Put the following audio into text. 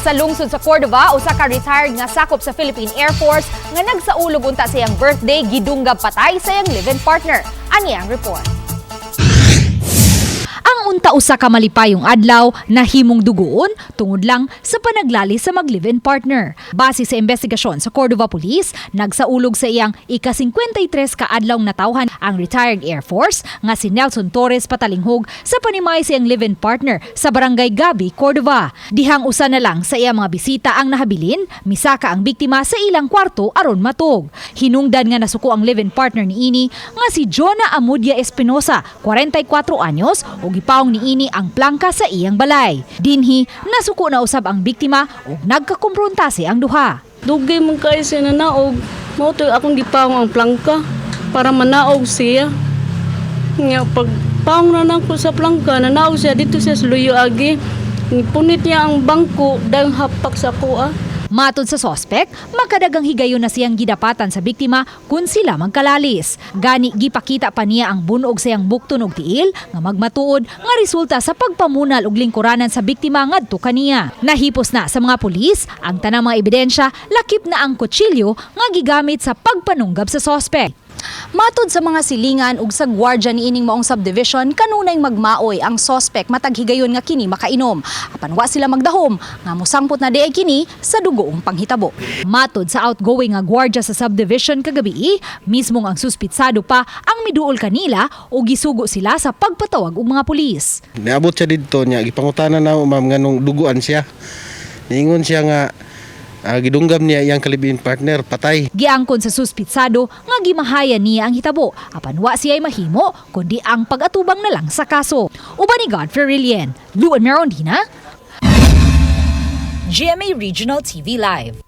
Sa lungsod sa Cordova, usa ka retired nga sakop sa Philippine Air Force nga nagsaulog unta sa iyang birthday gidunggab patay sa iyang live-in partner. Ani ang report. Ang unta usa ka malipayong adlaw nahimong dugoon tungod lang sa panaglali sa mag-live-in partner. Base sa investigasyon sa Cordova Police, nagsaulog sa iyang ika-53 ka adlawng natawhan ang retired Air Force nga si Nelson Torres patalinghog sa panimay sa iyang live-in partner sa Barangay Gabi, Cordova. Dihang usa na lang sa iyang mga bisita ang nahabilin, misaka ang biktima sa ilang kwarto aron matog. Hinungdan nga nasuko ang live-in partner ni ini nga si Jonah Amudia Espinosa, 44 anyos, ug gipaong niini ang plangka sa iyang balay. Dinhi, nasuko na usab ang biktima ug nagkakumpronta ang duha. Dugay mong kayo siya nanaog. Mao to akong gipawong ang plangka para manaog siya. Nga pag pawong na nako sa plangka, nanaog siya dito siya sa luyo agi. Punit niya ang bangko dahil hapak sa kuha. Matod sa sospek, makadagang higayon na siyang gidapatan sa biktima kung sila magkalalis. Gani gipakita pa niya ang bunog sa iyang bukton og tiil nga magmatuod nga resulta sa pagpamunal og lingkuranan sa biktima ngadto kaniya. Nahipos na sa mga pulis ang tanang mga ebidensya, lakip na ang kutsilyo nga gigamit sa pagpanunggab sa sospek. Matod sa mga silingan ug sa gwardiya niining maong subdivision, kanunay magmaoy ang sospek matag higayon nga kini makainom. Apan wa sila magdahom nga mosangpot na diay kini sa dugoong panghitabo. Matod sa outgoing nga gwardiya sa subdivision kagabi, mismong ang suspitsado pa ang miduol kanila o gisugo sila sa pagpatawag og mga pulis. Niabot siya dito niya, gipangutanan na ma'am nganong duguan siya. Niingon siya nga gidunggam niya iyang kalibin partner patay. Giangkon sa suspitsado nga gimahayan niya ang hitabo, apan wa siya'y mahimo kundi ang pag-atubang na lang sa kaso. Uban ni Godfrey Rilien, Luan Merondina, GMA Regional TV Live.